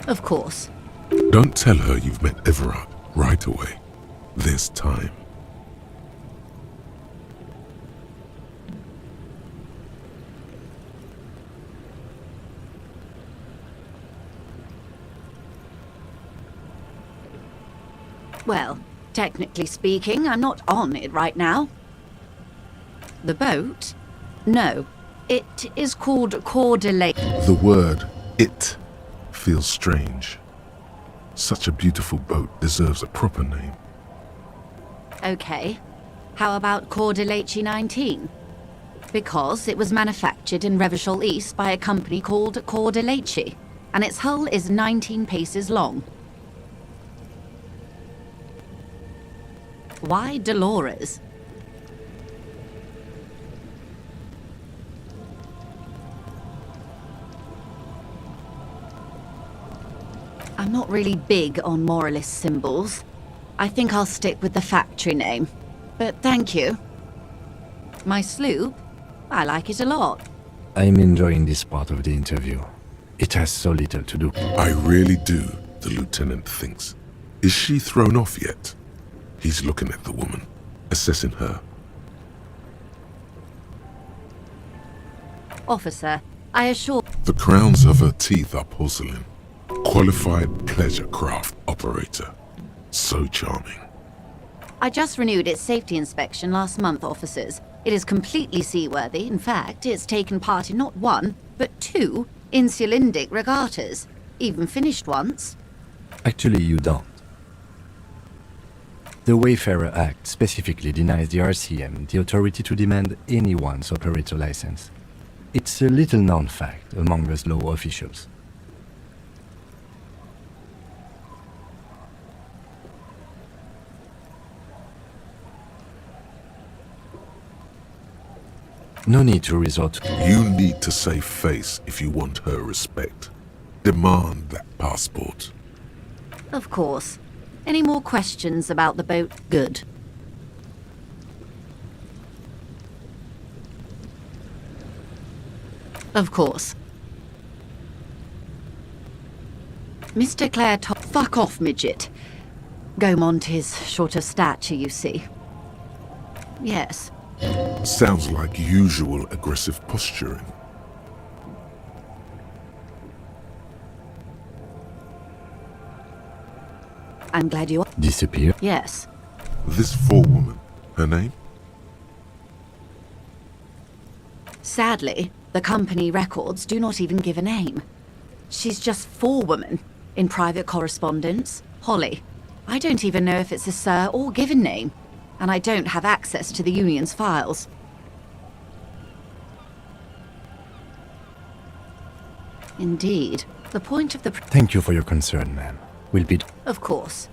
Of course. Don't tell her you've met Everard right away. There's time. Well, technically speaking, I'm not on it right now. The boat? No. It is called Coeur d'Elysée. The word "it" feels strange. Such a beautiful boat deserves a proper name. Okay. How about Coeur d'Elysée 19? Because it was manufactured in Revachol East by a company called Coeur d'Elysée, and its hull is 19 paces long. Why Dolores? I'm not really big on moralist symbols. I think I'll stick with the factory name. But thank you. My sloop? I like it a lot. I'm enjoying this part of the interview. It has so little to do. I really do, the lieutenant thinks. Is she thrown off yet? He's looking at the woman, assessing her. Officer, I assure... The crowns of her teeth are porcelain. Qualified pleasure craft operator. So charming. I just renewed its safety inspection last month, officers. It is completely seaworthy. In fact, it's taken part in not one, but two insulindic regattas. Even finished once. Actually, you don't. The Wayfarer Act specifically denies the RCM the authority to demand anyone's operator license. It's a little-known fact among us law officials. No need to resort to... You need to save face if you want her respect. Demand that passport. Of course. Any more questions about the boat? Good. Of course. Mr. Clare fuck off, midget. Gaumont is short of stature, you see. Yes. Sounds like usual aggressive posturing. I'm glad you... Disappear? Yes. This forewoman, her name? Sadly, the company records do not even give a name. She's just forewoman in private correspondence. Holly. I don't even know if it's a sir or given name, and I don't have access to the union's files. Indeed. The point of the... Thank you for your concern, ma'am. We'll be... Of course.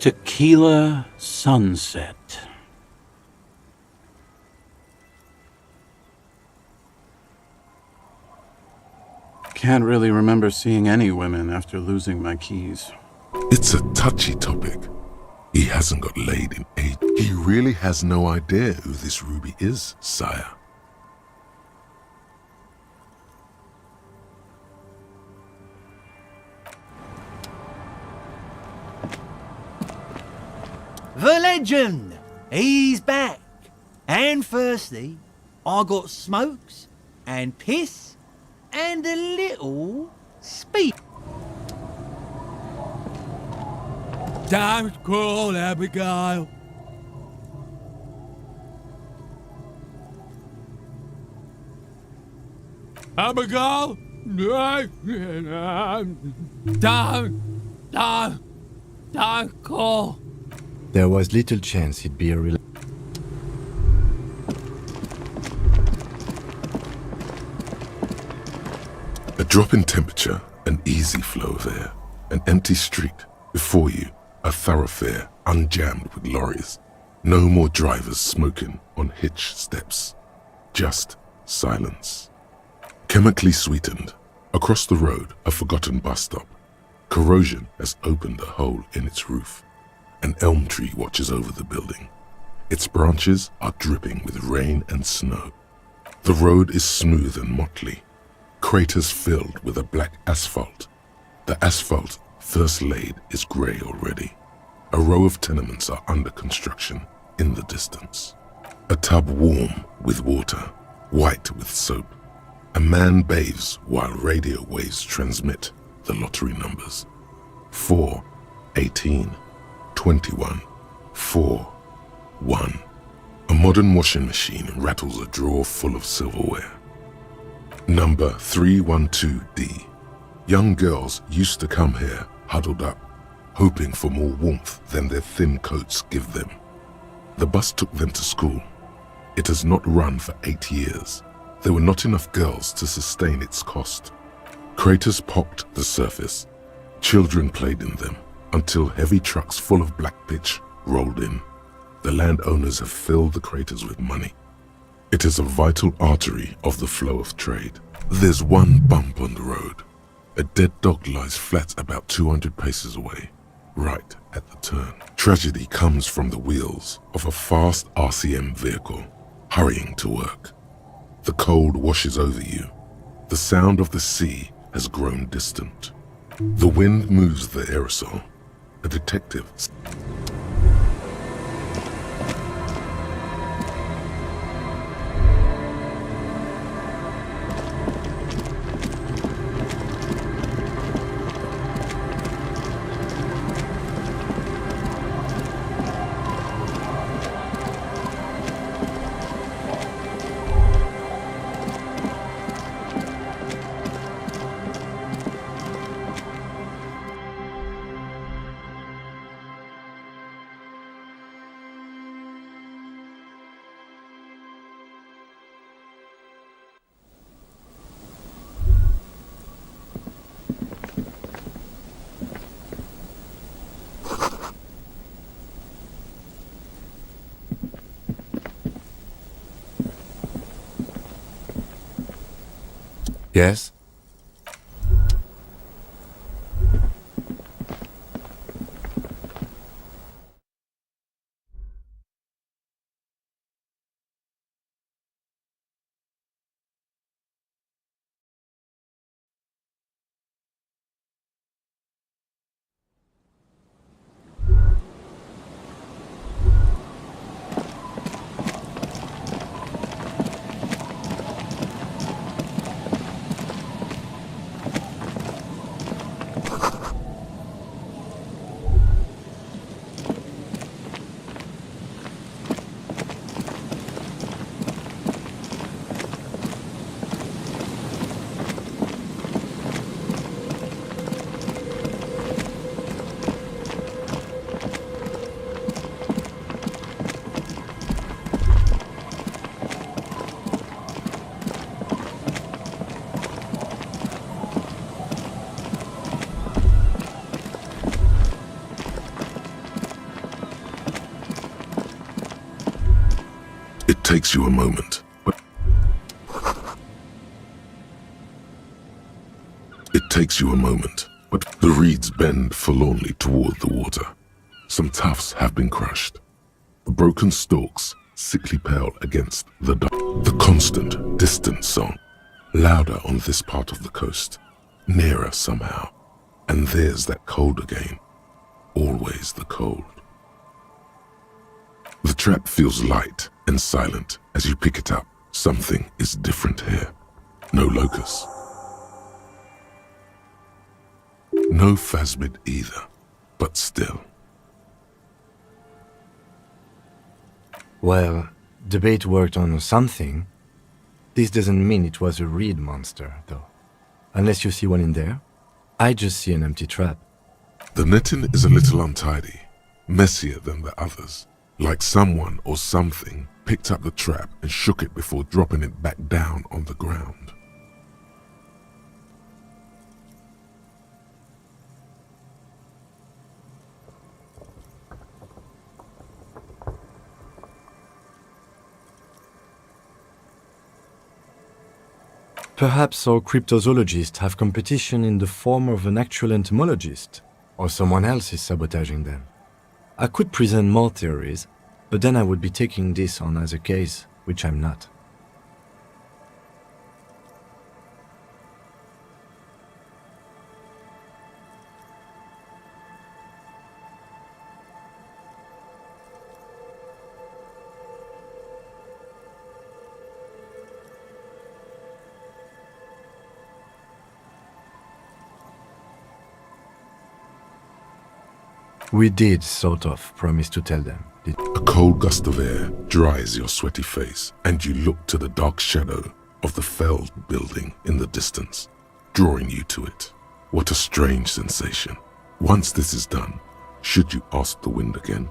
Tequila Sunset. Can't really remember seeing any women after losing my keys. It's a touchy topic. He hasn't got laid in age. He really has no idea who this Ruby is, sire. The legend! He's back! And firstly, I got smokes and piss and a little speed. Don't call Abigail. Abigail? No. Don't call. There was little chance he'd be a real... drop in temperature, an easy flow of air, an empty street. Before you, a thoroughfare unjammed with lorries. No more drivers smoking on hitch steps. Just silence. Chemically sweetened. Across the road, a forgotten bus stop. Corrosion has opened a hole in its roof. An elm tree watches over the building. Its branches are dripping with rain and snow. The road is smooth and motley. Craters filled with a black asphalt. The asphalt, first laid, is grey already. A row of tenements are under construction in the distance. A tub warm with water, white with soap. A man bathes while radio waves transmit the lottery numbers. 4, 18, 21, 4, 1. A modern washing machine rattles a drawer full of silverware. Number 312D. Young girls used to come here huddled up, hoping for more warmth than their thin coats give them. The bus took them to school. It has not run for 8 years. There were not enough girls to sustain its cost. Craters pocked the surface. Children played in them until heavy trucks full of black pitch rolled in. The landowners have filled the craters with money. It is a vital artery of the flow of trade. There's one bump on the road. A dead dog lies flat about 200 paces away, right at the turn. Tragedy comes from the wheels of a fast RCM vehicle, hurrying to work. The cold washes over you. The sound of the sea has grown distant. The wind moves the aerosol. A detective. Yes? It takes you a moment, but the reeds bend forlornly toward the water. Some tufts have been crushed. The broken stalks, sickly pale against the dark. The constant, distant song, louder on this part of the coast, nearer somehow. And there's that cold again, always the cold. The trap feels light and silent as you pick it up. Something is different here. No locust. No phasmid either, but still. Well, the bait worked on something. This doesn't mean it was a reed monster, though. Unless you see one in there. I just see an empty trap. The netting is a little untidy, messier than the others. Like someone or something picked up the trap and shook it before dropping it back down on the ground. Perhaps our cryptozoologists have competition in the form of an actual entomologist, or someone else is sabotaging them. I could present more theories, but then I would be taking this on as a case, which I'm not. We did sort of promise to tell them. A cold gust of air dries your sweaty face, and you look to the dark shadow of the felled building in the distance, drawing you to it. What a strange sensation. Once this is done, should you ask the wind again?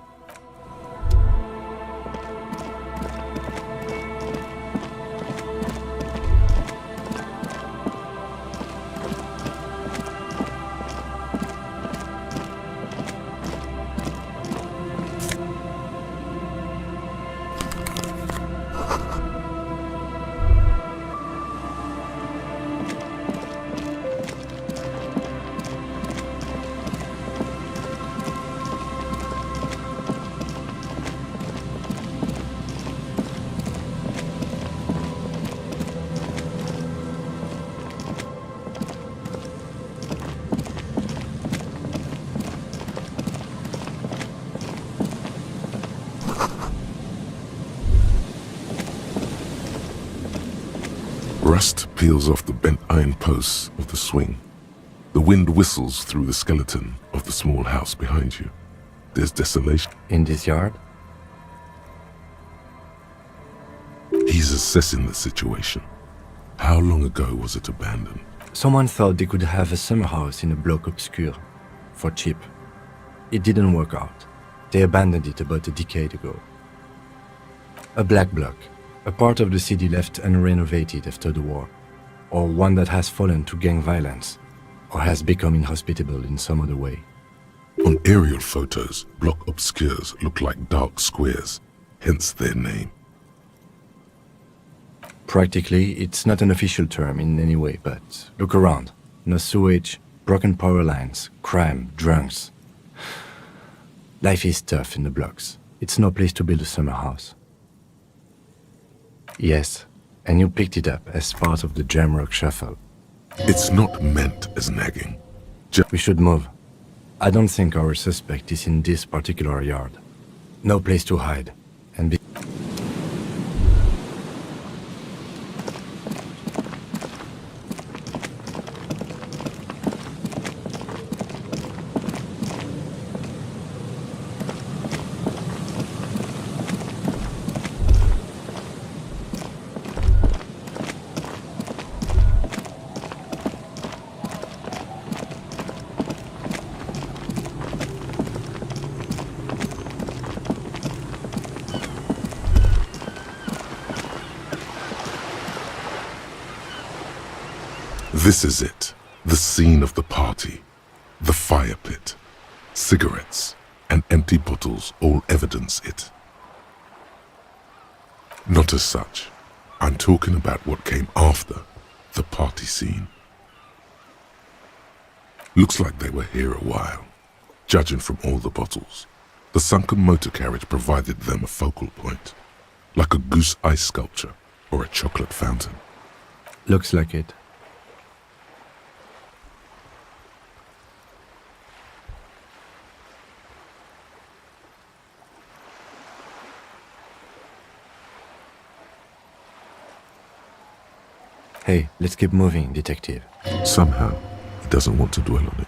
Rust peels off the bent iron posts of the swing. The wind whistles through the skeleton of the small house behind you. There's desolation. In this yard? He's assessing the situation. How long ago was it abandoned? Someone thought they could have a summer house in a bloc obscur, for cheap. It didn't work out. They abandoned it about a decade ago. A black bloc, a part of the city left unrenovated after the war, or one that has fallen to gang violence, or has become inhospitable in some other way. On aerial photos, block obscures look like dark squares, hence their name. Practically, it's not an official term in any way, but look around. No sewage, broken power lines, crime, drunks. Life is tough in the blocks. It's no place to build a summer house. Yes, and you picked it up as part of the Jamrock Shuffle. It's not meant as nagging. We should move. I don't think our suspect is in this particular yard. No place to hide. And be This is it, the scene of the party, the fire pit. Cigarettes and empty bottles all evidence it. Not as such. I'm talking about what came after the party scene. Looks like they were here a while, judging from all the bottles. The sunken motor carriage provided them a focal point, like a goose ice sculpture or a chocolate fountain. looks like it. Hey, let's keep moving, detective. Somehow, he doesn't want to dwell on it.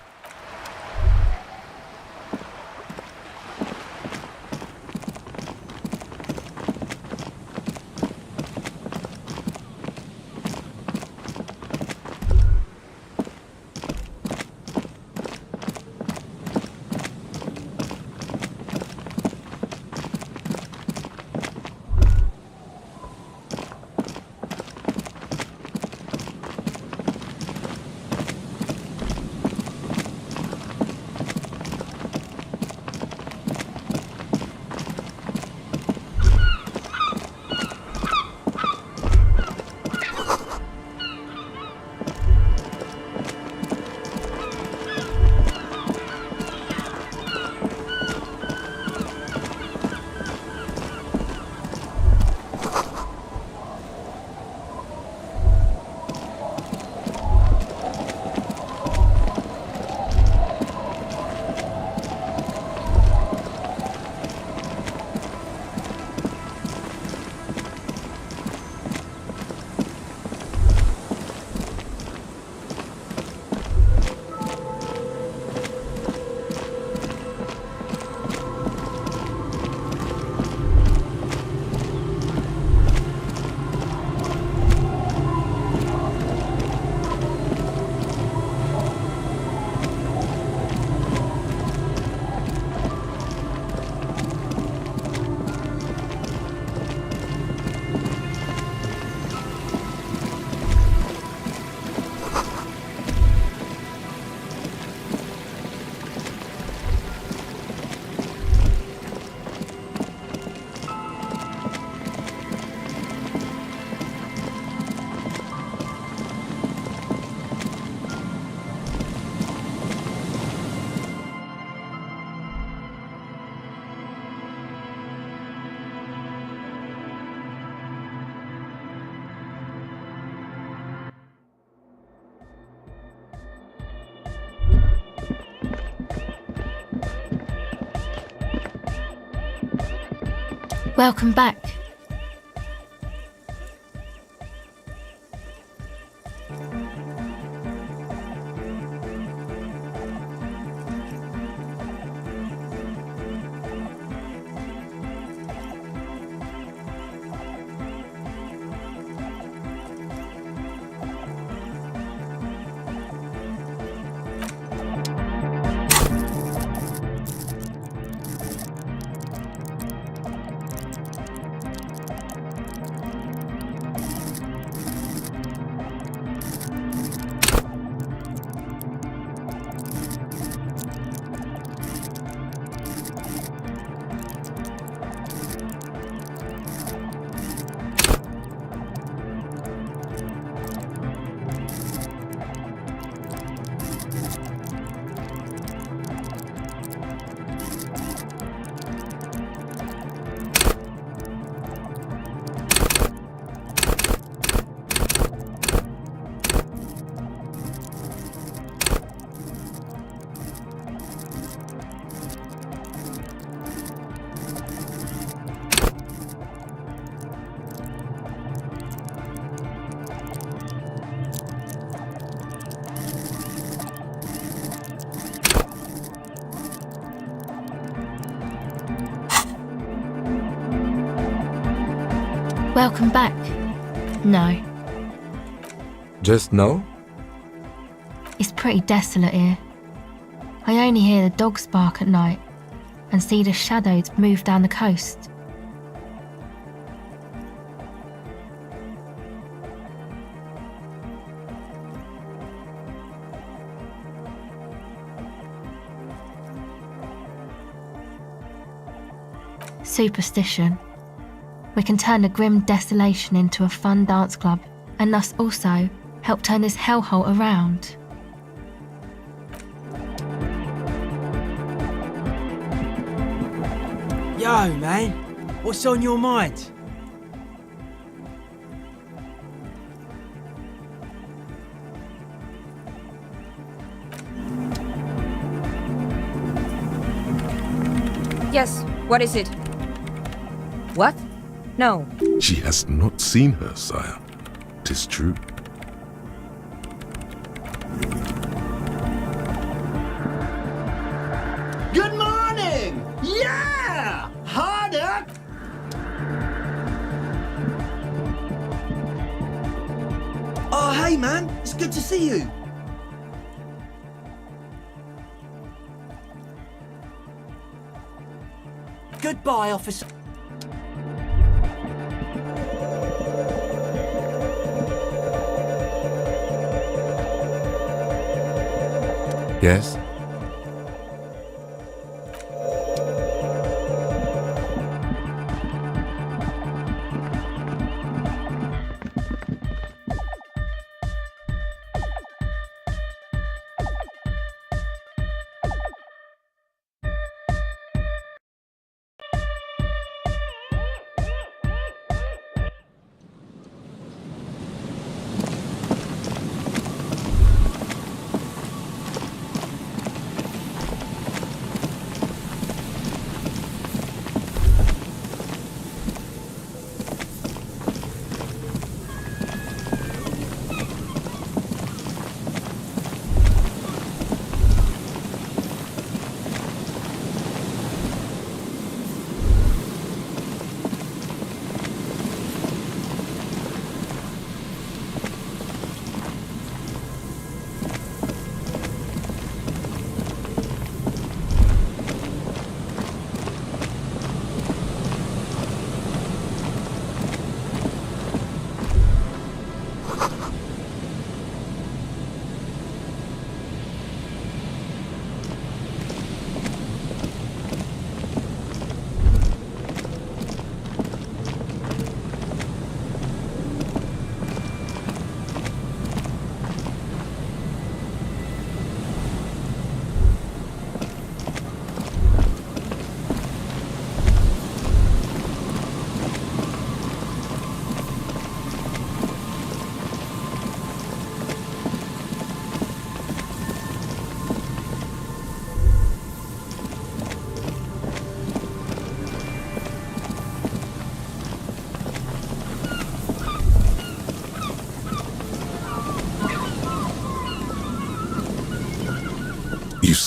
Welcome back. Welcome back. No, Just no? it's pretty desolate here. I only hear the dogs bark at night and see the shadows move down the coast. Superstition. We can turn the grim desolation into a fun dance club and thus also help turn this hellhole around. Yo, man, what's on your mind? Yes, what is it? What? No. She has not seen her, sire. 'Tis true. Good morning! Yeah! Harder! Oh, hey, man, it's good to see you. Goodbye, officer. Yes?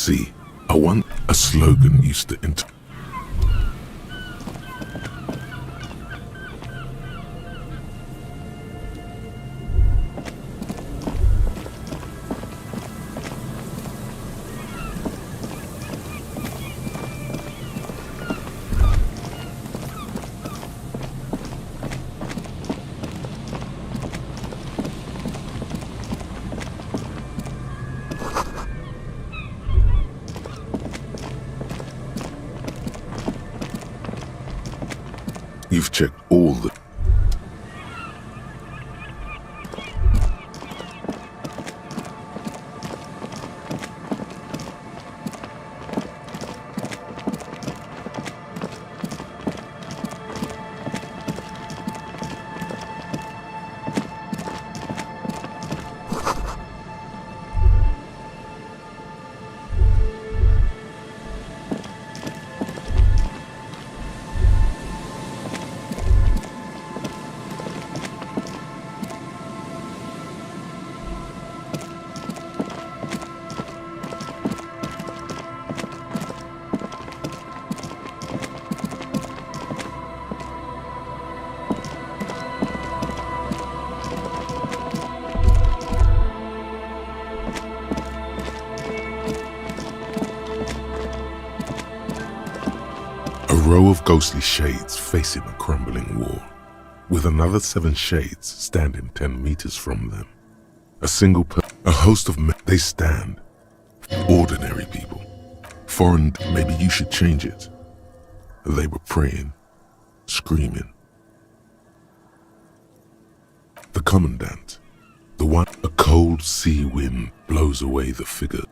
see. I want a slogan used to You've checked all the... A row of ghostly shades facing a crumbling wall, with another 7 shades standing 10 meters from them. A host of men, they stand. Ordinary people. Foreign, maybe you should change it. They were praying, screaming. The commandant, the one, a cold sea wind blows away the figure.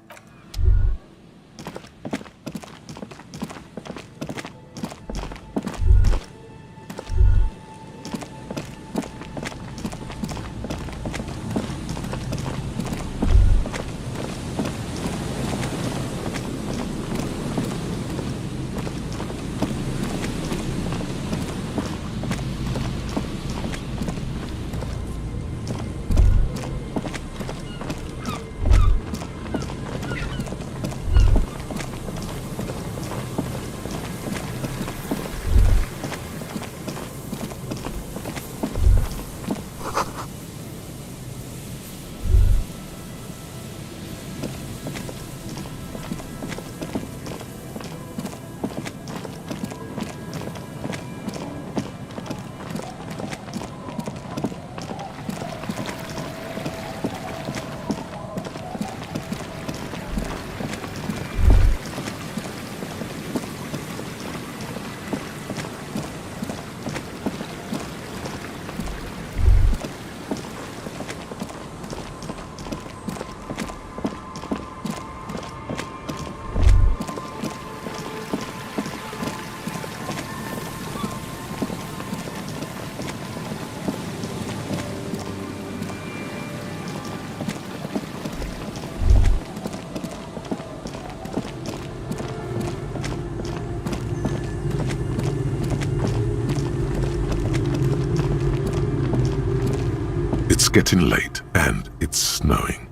It's getting late and it's snowing.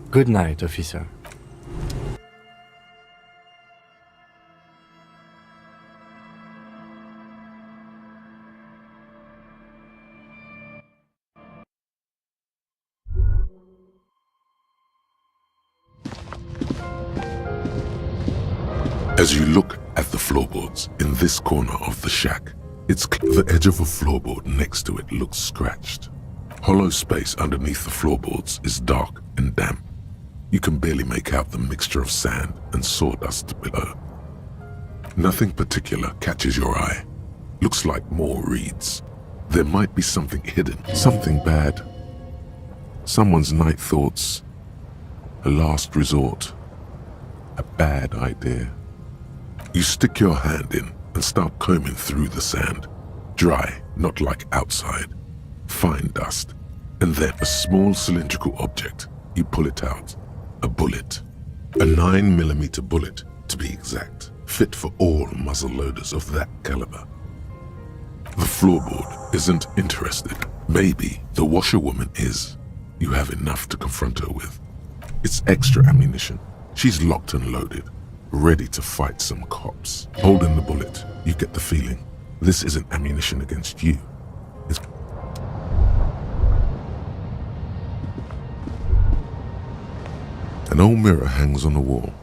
Good night, officer. As you look at the floorboards in this corner of the shack, the edge of a floorboard next to it looks scratched. Hollow space underneath the floorboards is dark and damp. You can barely make out the mixture of sand and sawdust below. Nothing particular catches your eye. Looks like more reeds. There might be something hidden, something bad. Someone's night thoughts, a last resort, a bad idea. You stick your hand in and start combing through the sand. Dry, not like outside. Fine dust. And then a small cylindrical object. You pull it out. A bullet. A 9mm bullet, to be exact. Fit for all muzzle loaders of that caliber. The floorboard isn't interested. Maybe the washerwoman is. You have enough to confront her with. It's extra ammunition. She's locked and loaded, ready to fight some cops. Holding the bullet, you get the feeling this isn't ammunition against you. It's... An old mirror hangs on the wall.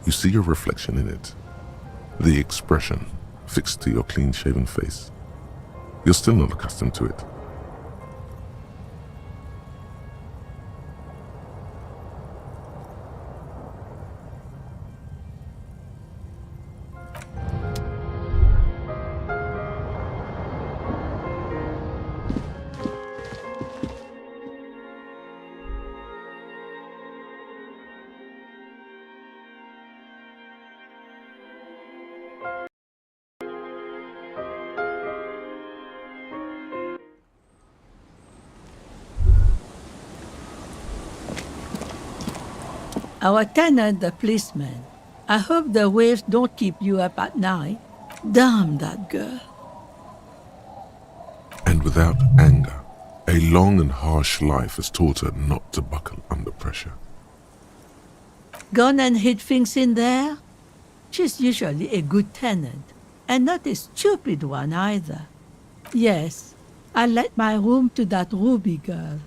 You see your reflection in it. The expression fixed to your clean-shaven face. You're still not accustomed to it. Our tenant, the policeman. I hope the waves don't keep you up at night. Damn that girl. And without anger, a long and harsh life has taught her not to buckle under pressure. Gone and hid things in there? She's usually a good tenant, and not a stupid one either. Yes, I let my room to that Ruby girl.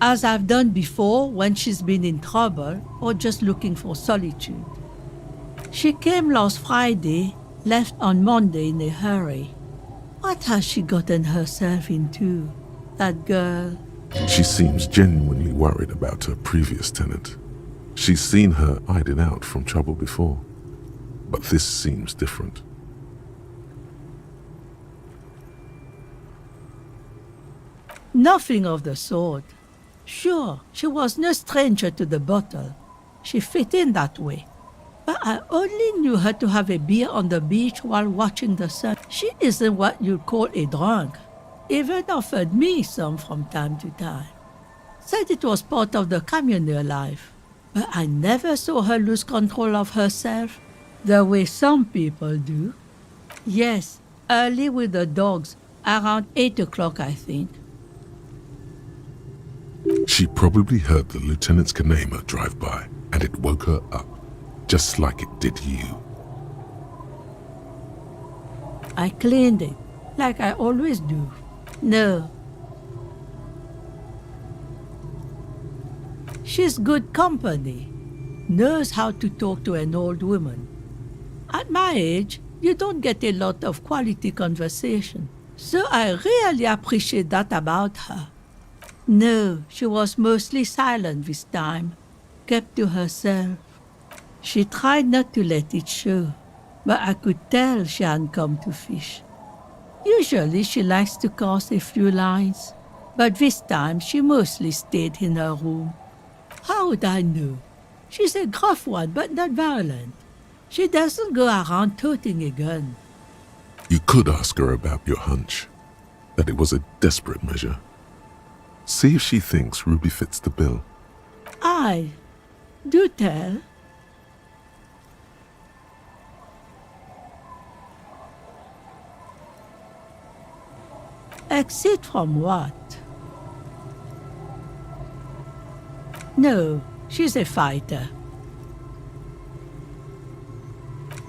As I've done before when she's been in trouble or just looking for solitude. She came last Friday, left on Monday in a hurry. What has she gotten herself into, that girl? She seems genuinely worried about her previous tenant. She's seen her hiding out from trouble before, but this seems different. Nothing of the sort. Sure, she was no stranger to the bottle. She fit in that way. But I only knew her to have a beer on the beach while watching the sun. She isn't what you'd call a drunk. Even offered me some from time to time. Said it was part of the communal life. But I never saw her lose control of herself, the way some people do. Yes, early with the dogs, around 8 o'clock, I think. She probably heard the lieutenant's Kanema drive by, and it woke her up, just like it did you. I cleaned it, like I always do. No. She's good company. Knows how to talk to an old woman. At my age, you don't get a lot of quality conversation. So I really appreciate that about her. No, she was mostly silent this time, kept to herself. She tried not to let it show, but I could tell she hadn't come to fish. Usually she likes to cast a few lines, but this time she mostly stayed in her room. How would I know? She's a gruff one, but not violent. She doesn't go around toting a gun. You could ask her about your hunch, that it was a desperate measure. See if she thinks Ruby fits the bill. Aye, do tell. Exit from what? No, she's a fighter.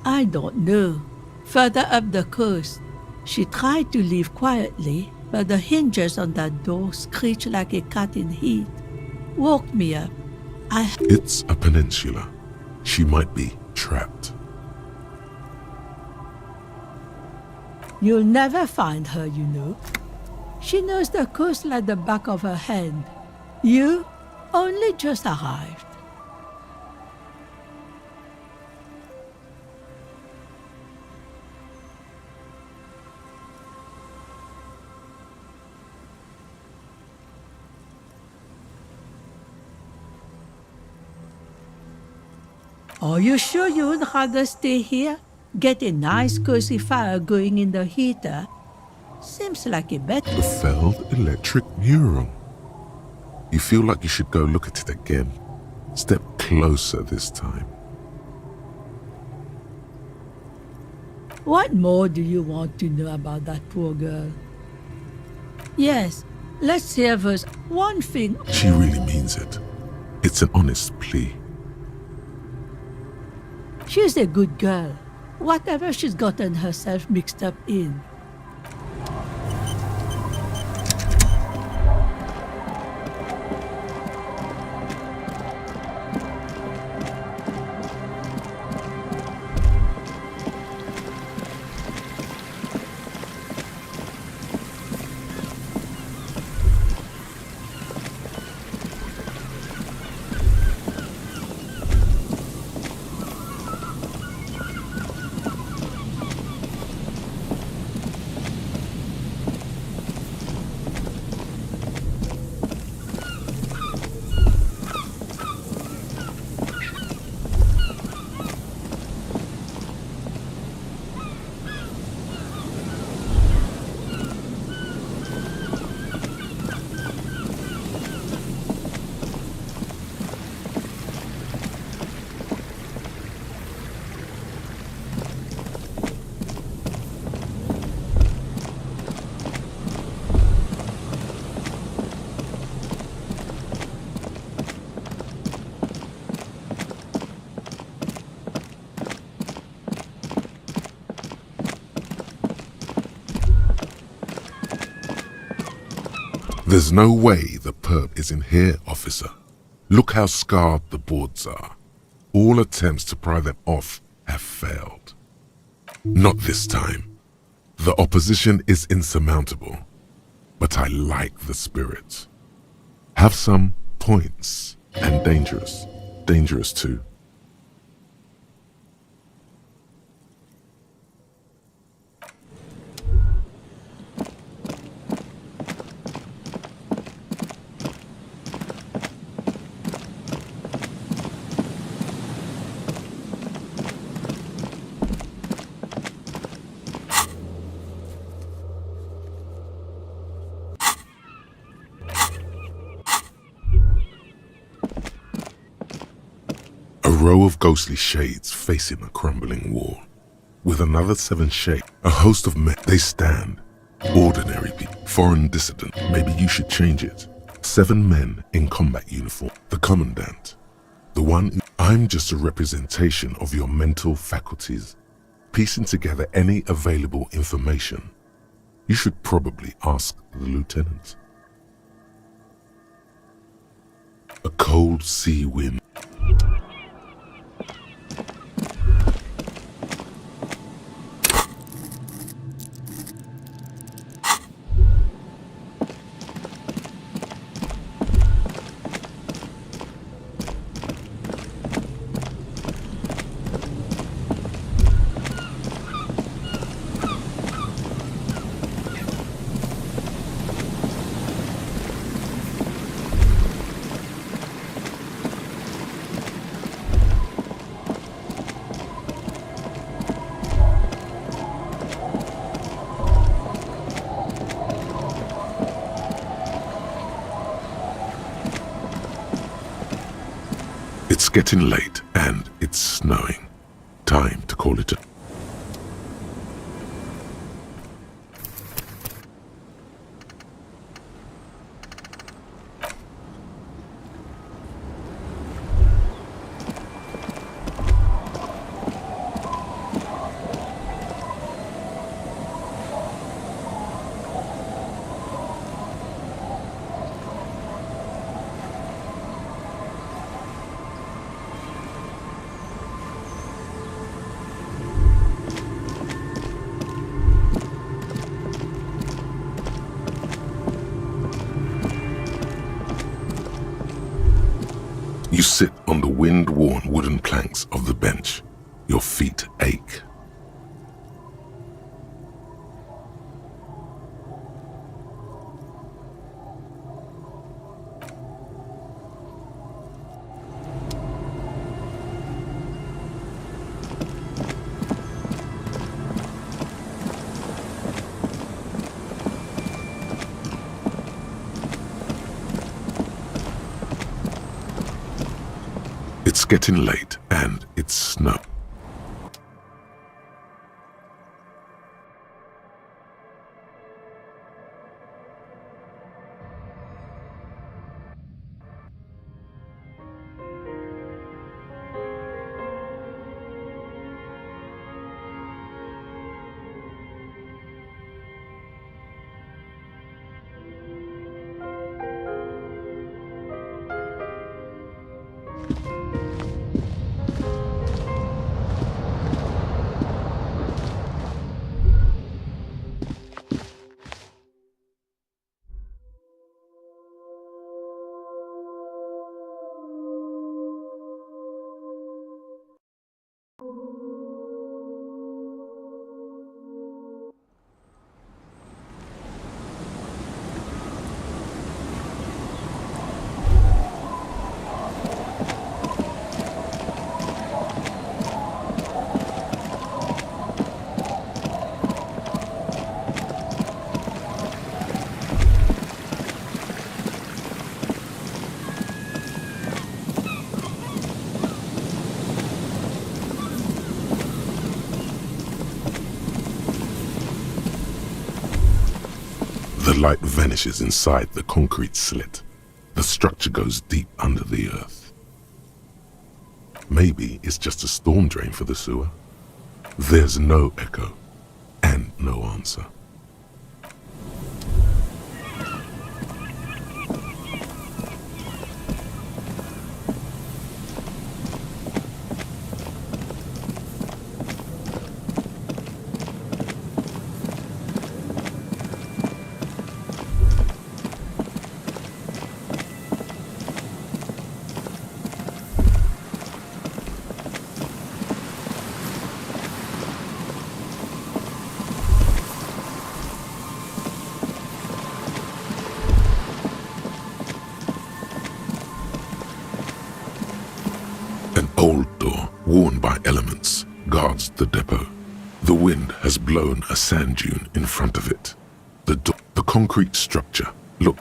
I don't know. Further up the coast, she tried to leave quietly, but the hinges on that door screeched like a cat in heat. Woke me up. It's a peninsula. She might be trapped. You'll never find her, you know. She knows the coast like the back of her hand. You only just arrived. Are you sure you would rather stay here? Get a nice cozy fire going in the heater? Seems like a better... The failed electric mural. You feel like you should go look at it again. Step closer this time. What more do you want to know about that poor girl? Yes, Let's say there's one thing. She really means it. It's an honest plea. She's a good girl. Whatever she's gotten herself mixed up in. There's no way the perp is in here, officer. Look how scarred the boards are. All attempts to pry them off have failed. Not this time. The opposition is insurmountable, but I like the spirit. Have some points, and dangerous. Dangerous too. A row of ghostly shades facing a crumbling wall. With another 7 shades, a host of men, they stand. Ordinary people, foreign dissident, maybe you should change it. 7 men in combat uniform. The commandant. The one, I'm just a representation of your mental faculties, piecing together any available information. You should probably ask the lieutenant. A cold sea wind. It's getting late and it's snowing. Time to call it a... You sit on the wind-worn wooden planks of the bench. Your feet ache. It's getting late and it's snow. light vanishes inside the concrete slit. The structure goes deep under the earth. Maybe it's just a storm drain for the sewer. There's no echo and no answer. An old door, worn by elements, guards the depot. The wind has blown a sand dune in front of it. The concrete structure, look.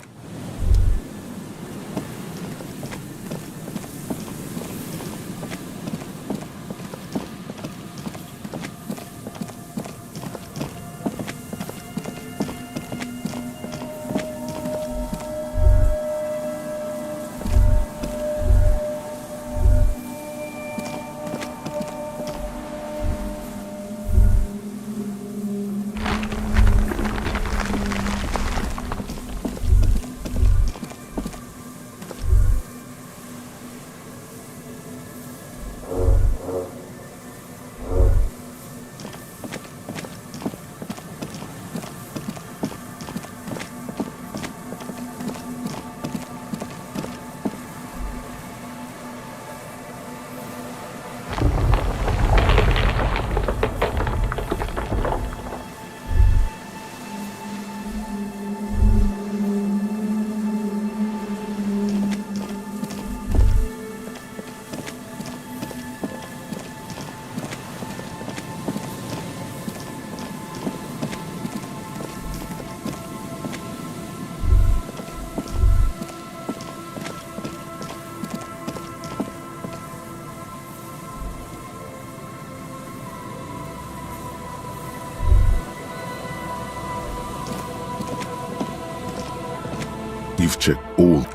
You've checked all.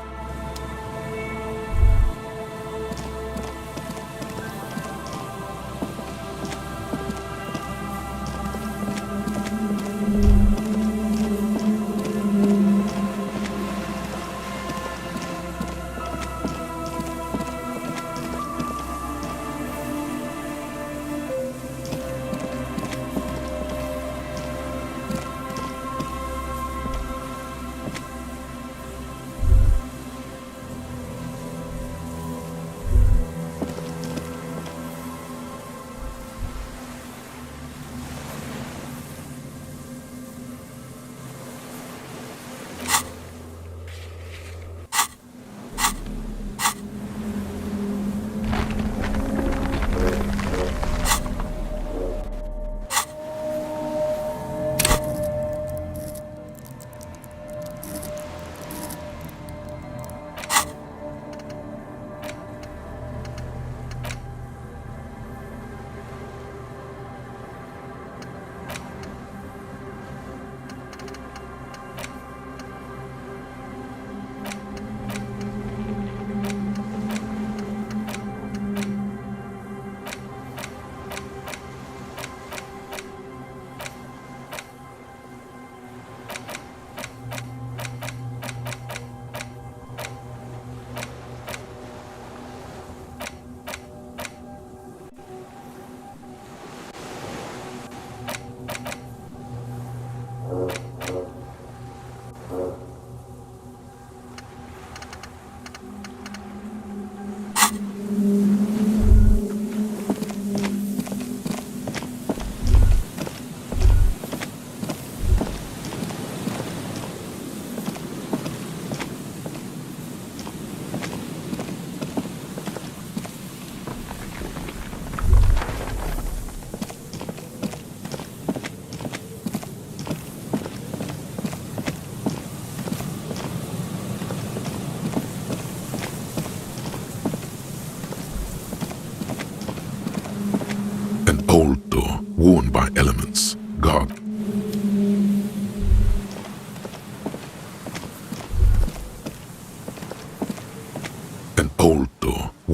Old door, worn by elements, guard.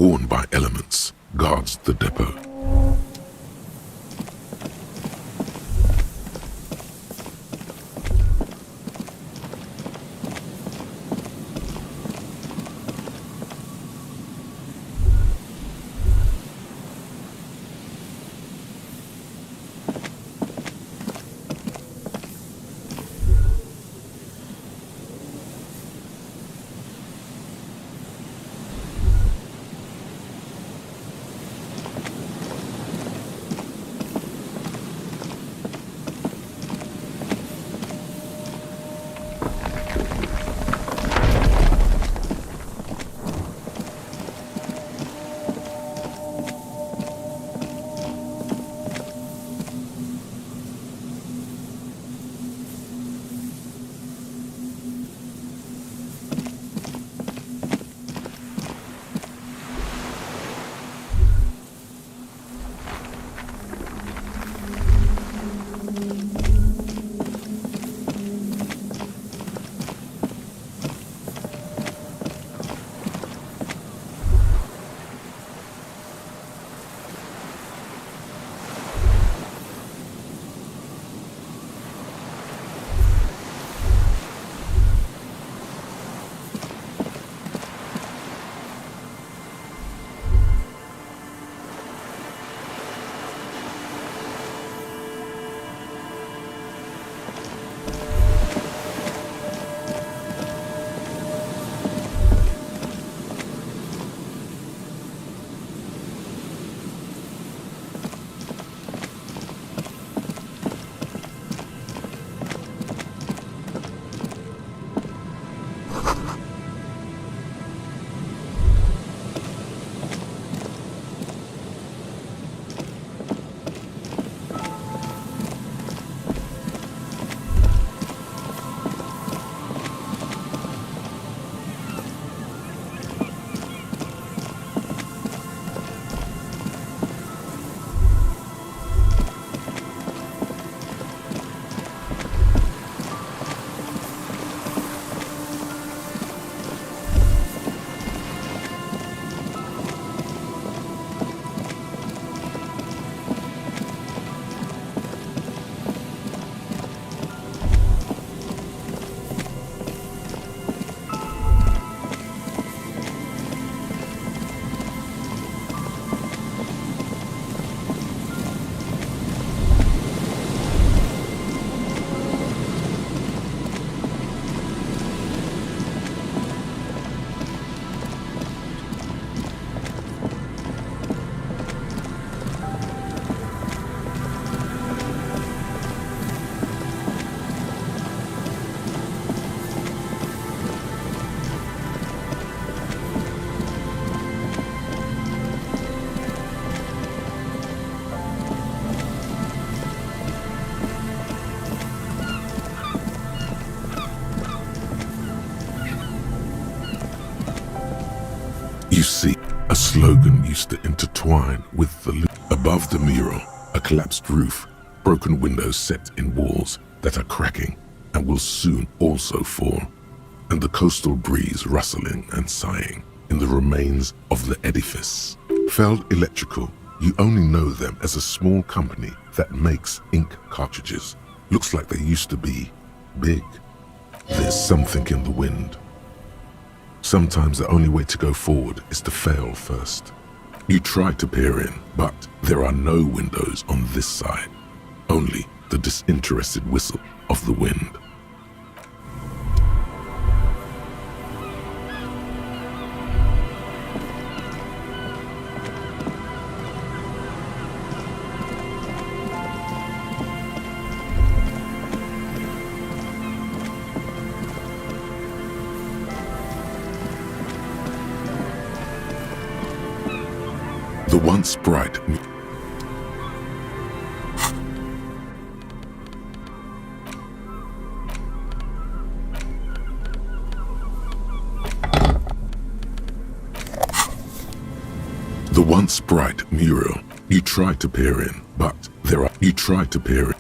worn by elements, guards the depot. You see, a slogan used to intertwine with the above the mural, a collapsed roof, broken windows set in walls that are cracking and will soon also fall, and the coastal breeze rustling and sighing in the remains of the edifice. Feld Electrical, you only know them as a small company that makes ink cartridges. Looks like they used to be big. There's something in the wind. Sometimes the only way to go forward is to fail first. You try to peer in, but there are no windows on this side. Only the disinterested whistle of the wind. The once bright mural. You try to peer in, but you try to peer in.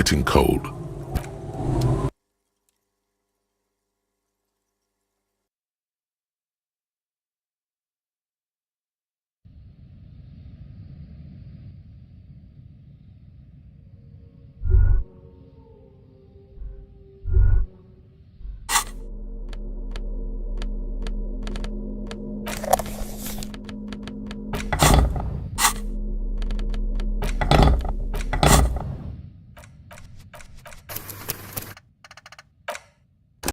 getting cold.